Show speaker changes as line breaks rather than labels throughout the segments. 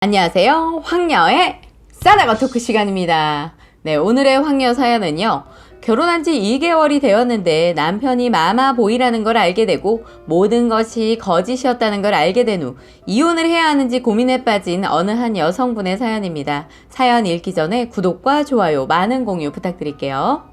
안녕하세요. 황녀의 싸다가 토크 시간입니다. 네, 오늘의 황녀 사연은요. 결혼한 지 2개월이 되었는데 남편이 마마보이라는 걸 알게 되고 모든 것이 거짓이었다는 걸 알게 된 후 이혼을 해야 하는지 고민에 빠진 어느 한 여성분의 사연입니다. 사연 읽기 전에 구독과 좋아요, 많은 공유 부탁드릴게요.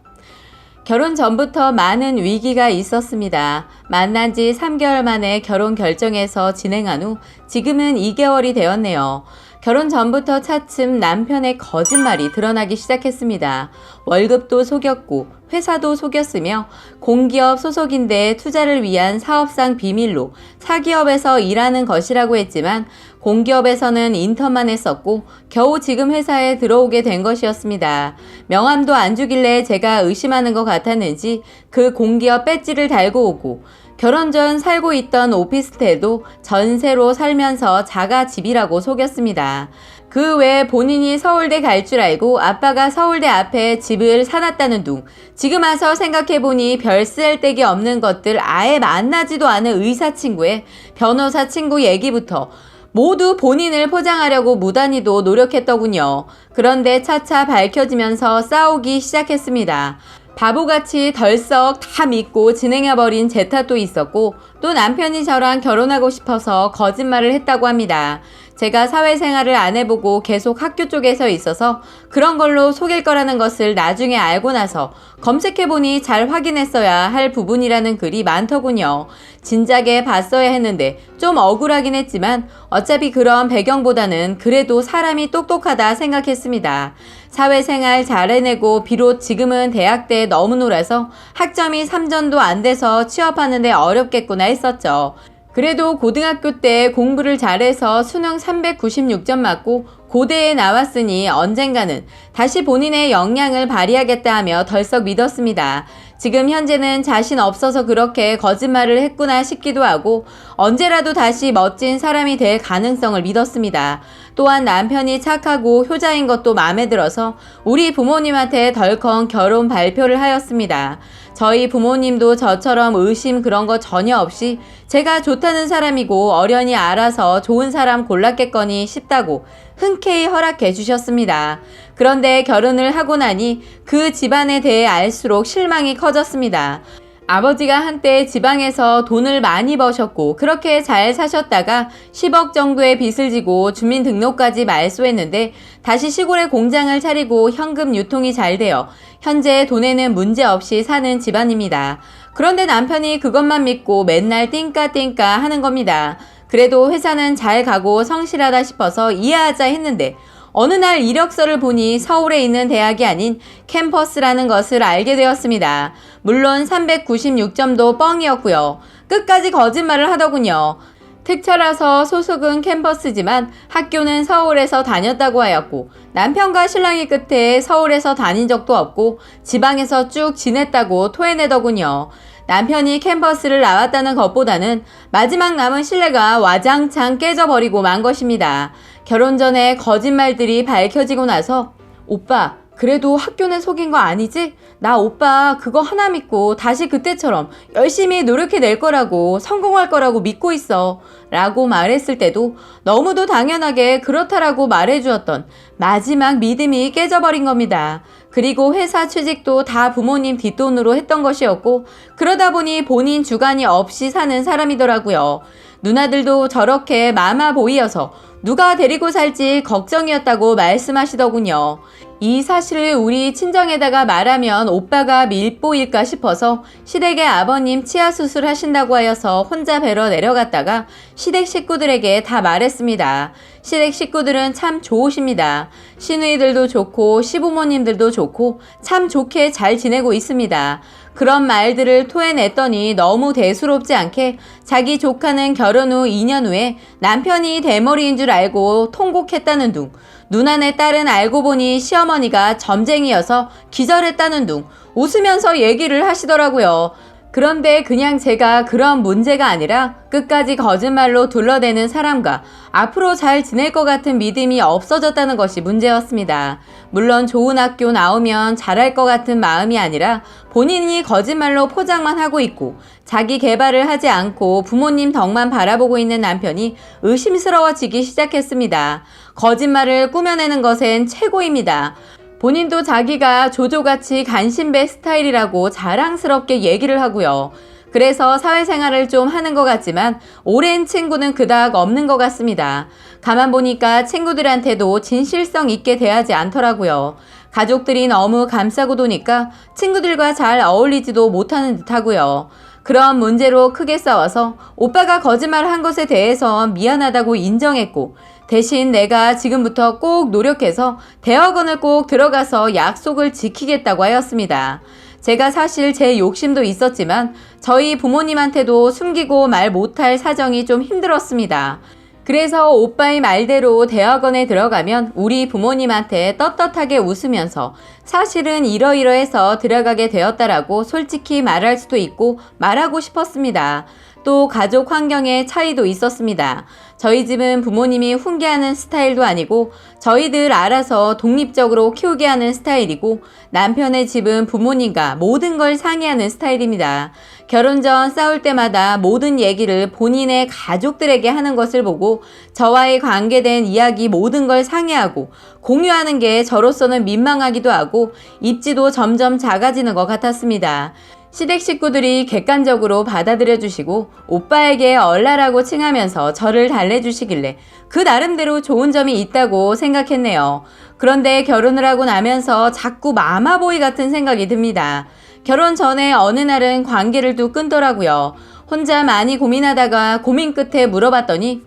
결혼 전부터 많은 위기가 있었습니다. 만난 지 3개월 만에 결혼 결정해서 진행한 후 지금은 2개월이 되었네요. 결혼 전부터 차츰 남편의 거짓말이 드러나기 시작했습니다. 월급도 속였고 회사도 속였으며 공기업 소속인데 투자를 위한 사업상 비밀로 사기업에서 일하는 것이라고 했지만 공기업에서는 인턴만 했었고 겨우 지금 회사에 들어오게 된 것이었습니다. 명함도 안 주길래 제가 의심하는 것 같았는지 그 공기업 배지를 달고 오고 결혼 전 살고 있던 오피스텔도 전세로 살면서 자가 집이라고 속였습니다. 그 외에 본인이 서울대 갈 줄 알고 아빠가 서울대 앞에 집을 사놨다는 둥. 지금 와서 생각해보니 별 쓸데기 없는 것들 아예 만나지도 않은 의사 친구의 변호사 친구 얘기부터 모두 본인을 포장하려고 무단히도 노력했더군요. 그런데 차차 밝혀지면서 싸우기 시작했습니다. 바보같이 덜썩 다 믿고 진행해버린 제 탓도 있었고 또 남편이 저랑 결혼하고 싶어서 거짓말을 했다고 합니다. 제가 사회생활을 안 해보고 계속 학교 쪽에서 있어서 그런 걸로 속일 거라는 것을 나중에 알고 나서 검색해보니 잘 확인했어야 할 부분이라는 글이 많더군요. 진작에 봤어야 했는데 좀 억울하긴 했지만 어차피 그런 배경보다는 그래도 사람이 똑똑하다 생각했습니다. 사회생활 잘 해내고 비록 지금은 대학 때 너무 놀아서 학점이 3전도 안 돼서 취업하는데 어렵겠구나 했었죠. 그래도 고등학교 때 공부를 잘해서 수능 396점 맞고 고대에 나왔으니 언젠가는 다시 본인의 역량을 발휘하겠다 하며 덜썩 믿었습니다. 지금 현재는 자신 없어서 그렇게 거짓말을 했구나 싶기도 하고 언제라도 다시 멋진 사람이 될 가능성을 믿었습니다. 또한 남편이 착하고 효자인 것도 마음에 들어서 우리 부모님한테 덜컹 결혼 발표를 하였습니다. 저희 부모님도 저처럼 의심 그런 거 전혀 없이 제가 좋다는 사람이고 어련히 알아서 좋은 사람 골랐겠거니 싶다고 흔쾌히 허락해 주셨습니다. 그런데 결혼을 하고 나니 그 집안에 대해 알수록 실망이 커졌습니다. 아버지가 한때 지방에서 돈을 많이 버셨고 그렇게 잘 사셨다가 10억 정도의 빚을 지고 주민등록까지 말소했는데 다시 시골에 공장을 차리고 현금 유통이 잘 되어 현재 돈에는 문제 없이 사는 집안입니다. 그런데 남편이 그것만 믿고 맨날 띵까띵까 하는 겁니다. 그래도 회사는 잘 가고 성실하다 싶어서 이해하자 했는데 어느 날 이력서를 보니 서울에 있는 대학이 아닌 캠퍼스라는 것을 알게 되었습니다. 물론 396점도 뻥이었고요. 끝까지 거짓말을 하더군요. 특차라서 소속은 캠퍼스지만 학교는 서울에서 다녔다고 하였고 남편과 신랑이 끝에 서울에서 다닌 적도 없고 지방에서 쭉 지냈다고 토해내더군요. 남편이 캠퍼스를 나왔다는 것보다는 마지막 남은 신뢰가 와장창 깨져버리고 만 것입니다. 결혼 전에 거짓말들이 밝혀지고 나서 오빠 그래도 학교는 속인 거 아니지? 나 오빠 그거 하나 믿고 다시 그때처럼 열심히 노력해낼 거라고 성공할 거라고 믿고 있어 라고 말했을 때도 너무도 당연하게 그렇다라고 말해주었던 마지막 믿음이 깨져버린 겁니다. 그리고 회사 취직도 다 부모님 뒷돈으로 했던 것이었고 그러다 보니 본인 주관이 없이 사는 사람이더라고요. 누나들도 저렇게 마마보이여서 누가 데리고 살지 걱정이었다고 말씀하시더군요. 이 사실을 우리 친정에다가 말하면 오빠가 밀보일까 싶어서 시댁의 아버님 치아 수술하신다고 하여서 혼자 뵈러 내려갔다가 시댁 식구들에게 다 말했습니다. 시댁 식구들은 참 좋으십니다. 시누이들도 좋고 시부모님들도 좋고 참 좋게 잘 지내고 있습니다. 그런 말들을 토해냈더니 너무 대수롭지 않게 자기 조카는 결혼 후 2년 후에 남편이 대머리인 줄 알고 통곡했다는 둥, 누나네 딸은 알고 보니 시어머니가 점쟁이여서 기절했다는 둥 웃으면서 얘기를 하시더라고요. 그런데 그냥 제가 그런 문제가 아니라 끝까지 거짓말로 둘러대는 사람과 앞으로 잘 지낼 것 같은 믿음이 없어졌다는 것이 문제였습니다. 물론 좋은 학교 나오면 잘할 것 같은 마음이 아니라 본인이 거짓말로 포장만 하고 있고 자기 개발을 하지 않고 부모님 덕만 바라보고 있는 남편이 의심스러워지기 시작했습니다. 거짓말을 꾸며내는 것엔 최고입니다. 본인도 자기가 조조같이 간신배 스타일이라고 자랑스럽게 얘기를 하고요. 그래서 사회생활을 좀 하는 것 같지만 오랜 친구는 그닥 없는 것 같습니다. 가만 보니까 친구들한테도 진실성 있게 대하지 않더라고요. 가족들이 너무 감싸고 도니까 친구들과 잘 어울리지도 못하는 듯하고요. 그런 문제로 크게 싸워서 오빠가 거짓말을 한 것에 대해서 미안하다고 인정했고 대신 내가 지금부터 꼭 노력해서 대학원을 꼭 들어가서 약속을 지키겠다고 하였습니다. 제가 사실 제 욕심도 있었지만 저희 부모님한테도 숨기고 말 못할 사정이 좀 힘들었습니다. 그래서 오빠의 말대로 대학원에 들어가면 우리 부모님한테 떳떳하게 웃으면서 사실은 이러이러해서 들어가게 되었다라고 솔직히 말할 수도 있고 말하고 싶었습니다. 또 가족 환경의 차이도 있었습니다. 저희 집은 부모님이 훈계하는 스타일도 아니고 저희들 알아서 독립적으로 키우게 하는 스타일이고 남편의 집은 부모님과 모든 걸 상의하는 스타일입니다. 결혼 전 싸울 때마다 모든 얘기를 본인의 가족들에게 하는 것을 보고 저와의 관계된 이야기 모든 걸 상의하고 공유하는 게 저로서는 민망하기도 하고 입지도 점점 작아지는 것 같았습니다. 시댁 식구들이 객관적으로 받아들여 주시고 오빠에게 얼라라고 칭하면서 저를 달래주시길래 그 나름대로 좋은 점이 있다고 생각했네요. 그런데 결혼을 하고 나면서 자꾸 마마보이 같은 생각이 듭니다. 결혼 전에 어느 날은 관계를 또 끊더라고요. 혼자 많이 고민하다가 고민 끝에 물어봤더니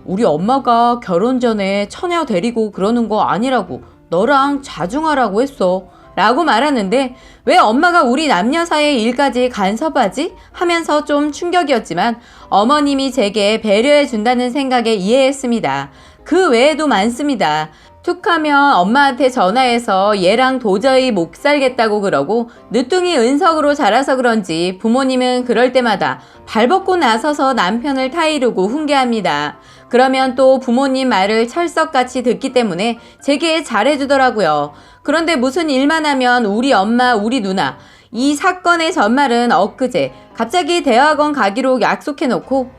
우리 엄마가 결혼 전에 처녀 데리고 그러는 거 아니라고 너랑 자중하라고 했어. 라고 말하는데 왜 엄마가 우리 남녀 사이의 일까지 간섭하지? 하면서 좀 충격이었지만 어머님이 제게 배려해 준다는 생각에 이해했습니다. 그 외에도 많습니다. 툭하면 엄마한테 전화해서 얘랑 도저히 못 살겠다고 그러고 늦둥이 은석으로 자라서 그런지 부모님은 그럴 때마다 발벗고 나서서 남편을 타이르고 훈계합니다. 그러면 또 부모님 말을 철석같이 듣기 때문에 제게 잘해주더라고요. 그런데 무슨 일만 하면 우리 엄마, 우리 누나 이 사건의 전말은 엊그제 갑자기 대학원 가기로 약속해놓고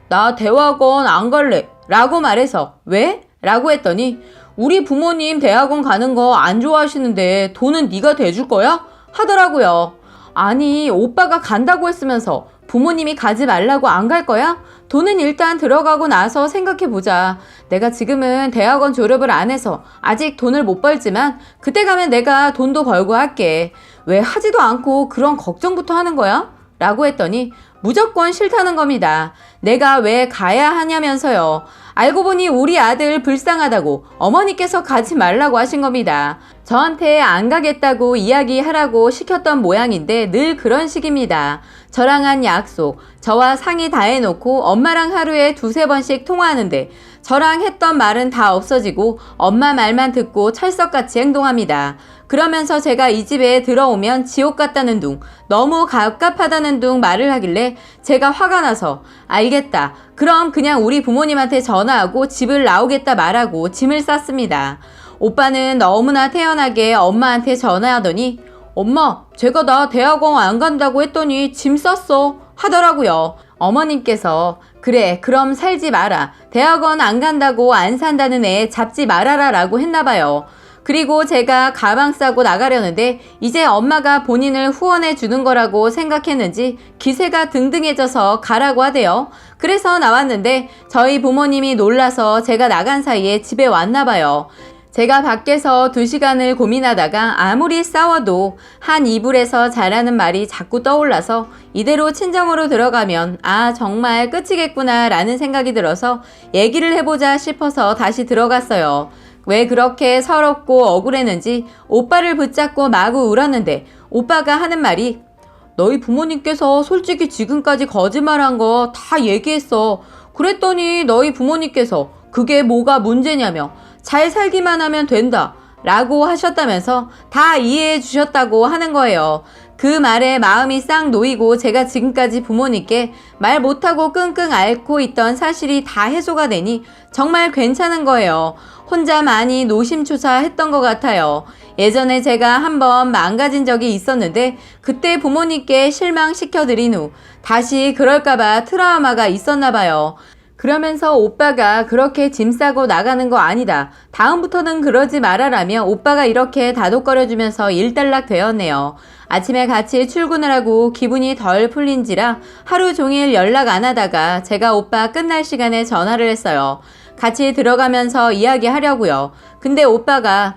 나 대학원 안 갈래 라고 말해서 왜? 라고 했더니 우리 부모님 대학원 가는 거 안 좋아하시는데 돈은 네가 대줄 거야? 하더라고요. 아니 오빠가 간다고 했으면서 부모님이 가지 말라고 안 갈 거야? 돈은 일단 들어가고 나서 생각해보자. 내가 지금은 대학원 졸업을 안 해서 아직 돈을 못 벌지만 그때 가면 내가 돈도 벌고 할게. 왜 하지도 않고 그런 걱정부터 하는 거야? 라고 했더니 무조건 싫다는 겁니다. 내가 왜 가야 하냐면서요. 알고 보니 우리 아들 불쌍하다고 어머니께서 가지 말라고 하신 겁니다. 저한테 안 가겠다고 이야기하라고 시켰던 모양인데 늘 그런 식입니다. 저랑 한 약속, 저와 상의 다 해놓고 엄마랑 하루에 2-3번씩 통화하는데 저랑 했던 말은 다 없어지고 엄마 말만 듣고 철석같이 행동합니다. 그러면서 제가 이 집에 들어오면 지옥 같다는 둥, 너무 갑갑하다는 둥 말을 하길래 제가 화가 나서 알겠다. 그럼 그냥 우리 부모님한테 전화하고 집을 나오겠다 말하고 짐을 쌌습니다. 오빠는 너무나 태연하게 엄마한테 전화하더니 엄마, 제가 나 대학원 안 간다고 했더니 짐 쌌어 하더라고요. 어머님께서 그래 그럼 살지 마라. 대학원 안 간다고 안 산다는 애 잡지 말아라 라고 했나봐요. 그리고 제가 가방 싸고 나가려는데 이제 엄마가 본인을 후원해 주는 거라고 생각했는지 기세가 등등해져서 가라고 하대요. 그래서 나왔는데 저희 부모님이 놀라서 제가 나간 사이에 집에 왔나 봐요. 제가 밖에서 2시간을 고민하다가 아무리 싸워도 한 이불에서 자라는 말이 자꾸 떠올라서 이대로 친정으로 들어가면 아 정말 끝이겠구나 라는 생각이 들어서 얘기를 해보자 싶어서 다시 들어갔어요. 왜 그렇게 서럽고 억울했는지 오빠를 붙잡고 마구 울었는데 오빠가 하는 말이 너희 부모님께서 솔직히 지금까지 거짓말한 거 다 얘기했어. 그랬더니 너희 부모님께서 그게 뭐가 문제냐며 잘 살기만 하면 된다 라고 하셨다면서 다 이해해 주셨다고 하는 거예요. 그 말에 마음이 싹 놓이고 제가 지금까지 부모님께 말 못하고 끙끙 앓고 있던 사실이 다 해소가 되니 정말 괜찮은 거예요. 혼자 많이 노심초사했던 것 같아요. 예전에 제가 한번 망가진 적이 있었는데 그때 부모님께 실망시켜드린 후 다시 그럴까봐 트라우마가 있었나 봐요. 그러면서 오빠가 그렇게 짐 싸고 나가는 거 아니다. 다음부터는 그러지 말아라며 오빠가 이렇게 다독거려주면서 일단락 되었네요. 아침에 같이 출근을 하고 기분이 덜 풀린지라 하루 종일 연락 안 하다가 제가 오빠 끝날 시간에 전화를 했어요. 같이 들어가면서 이야기하려고요. 근데 오빠가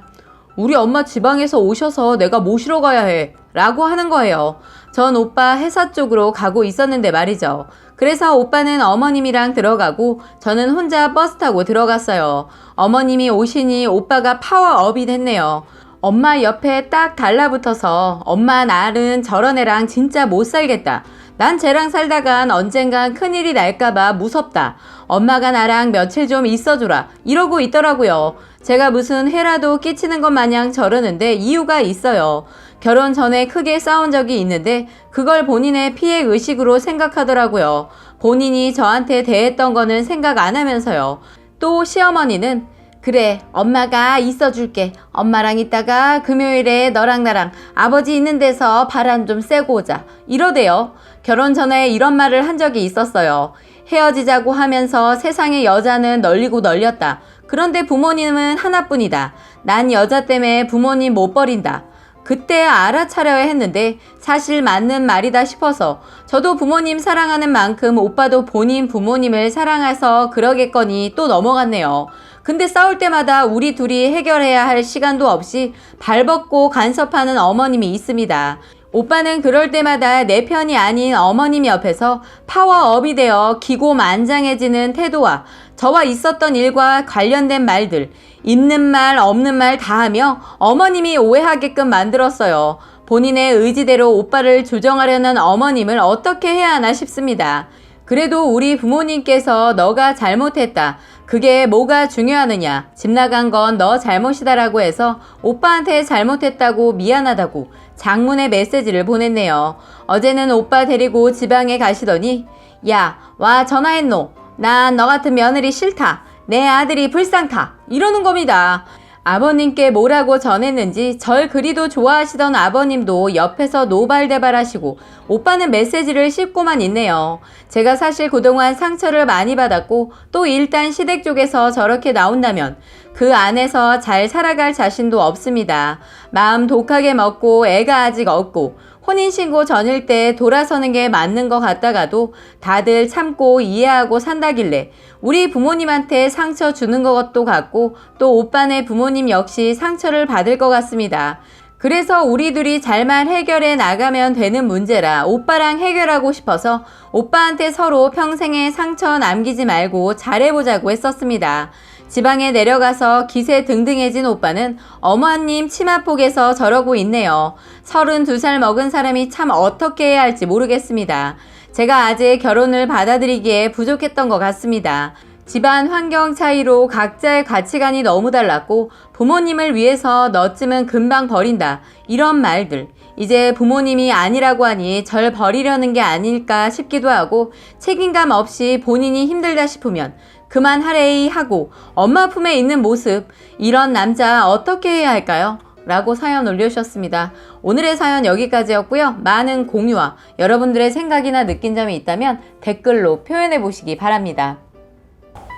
우리 엄마 지방에서 오셔서 내가 모시러 가야 해 라고 하는 거예요. 전 오빠 회사 쪽으로 가고 있었는데 말이죠. 그래서 오빠는 어머님이랑 들어가고 저는 혼자 버스 타고 들어갔어요. 어머님이 오시니 오빠가 파워업이 됐네요. 엄마 옆에 딱 달라붙어서 엄마 나는 저런 애랑 진짜 못 살겠다. 난 쟤랑 살다간 언젠간 큰일이 날까봐 무섭다. 엄마가 나랑 며칠 좀 있어주라. 이러고 있더라고요. 제가 무슨 해라도 끼치는 것 마냥 저러는데 이유가 있어요. 결혼 전에 크게 싸운 적이 있는데 그걸 본인의 피해의식으로 생각하더라고요. 본인이 저한테 대했던 거는 생각 안 하면서요. 또 시어머니는 그래 엄마가 있어줄게. 엄마랑 있다가 금요일에 너랑 나랑 아버지 있는 데서 바람 좀 쐬고 오자. 이러대요. 결혼 전에 이런 말을 한 적이 있었어요. 헤어지자고 하면서 세상에 여자는 널리고 널렸다. 그런데 부모님은 하나뿐이다. 난 여자 때문에 부모님 못 버린다. 그때 알아차려야 했는데 사실 맞는 말이다 싶어서 저도 부모님 사랑하는 만큼 오빠도 본인 부모님을 사랑해서 그러겠거니 또 넘어갔네요. 근데 싸울 때마다 우리 둘이 해결해야 할 시간도 없이 발벗고 간섭하는 어머님이 있습니다. 오빠는 그럴 때마다 내 편이 아닌 어머님 옆에서 파워업이 되어 기고만장해지는 태도와 저와 있었던 일과 관련된 말들, 있는 말 없는 말 다 하며 어머님이 오해하게끔 만들었어요. 본인의 의지대로 오빠를 조정하려는 어머님을 어떻게 해야 하나 싶습니다. 그래도 우리 부모님께서 너가 잘못했다. 그게 뭐가 중요하느냐. 집 나간 건 너 잘못이다라고 해서 오빠한테 잘못했다고 미안하다고 장문의 메시지를 보냈네요. 어제는 오빠 데리고 지방에 가시더니 야, 와 전화했노. 난 너 같은 며느리 싫다. 내 아들이 불쌍타. 이러는 겁니다. 아버님께 뭐라고 전했는지 절 그리도 좋아하시던 아버님도 옆에서 노발대발하시고 오빠는 메시지를 씹고만 있네요. 제가 사실 그동안 상처를 많이 받았고 또 일단 시댁 쪽에서 저렇게 나온다면 그 안에서 잘 살아갈 자신도 없습니다. 마음 독하게 먹고 애가 아직 없고 혼인신고 전일 때 돌아서는 게 맞는 것 같다가도 다들 참고 이해하고 산다길래 우리 부모님한테 상처 주는 것도 같고 또 오빠네 부모님 역시 상처를 받을 것 같습니다. 그래서 우리 둘이 잘만 해결해 나가면 되는 문제라 오빠랑 해결하고 싶어서 오빠한테 서로 평생에 상처 남기지 말고 잘해보자고 했었습니다. 지방에 내려가서 기세 등등해진 오빠는 어머님 치마폭에서 저러고 있네요. 32살 먹은 사람이 참 어떻게 해야 할지 모르겠습니다. 제가 아직 결혼을 받아들이기에 부족했던 것 같습니다. 집안 환경 차이로 각자의 가치관이 너무 달랐고 부모님을 위해서 너쯤은 금방 버린다. 이런 말들. 이제 부모님이 아니라고 하니 절 버리려는 게 아닐까 싶기도 하고 책임감 없이 본인이 힘들다 싶으면 그만하래이 하고 엄마 품에 있는 모습, 이런 남자 어떻게 해야 할까요? 라고 사연 올려주셨습니다. 오늘의 사연 여기까지였고요. 많은 공유와 여러분들의 생각이나 느낀 점이 있다면 댓글로 표현해 보시기 바랍니다.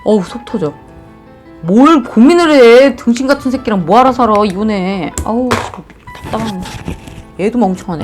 어우 속 터져. 뭘 고민을 해. 등신 같은 새끼랑 뭐하러 살아 이혼해. 아우 답답하네. 얘도 멍청하네.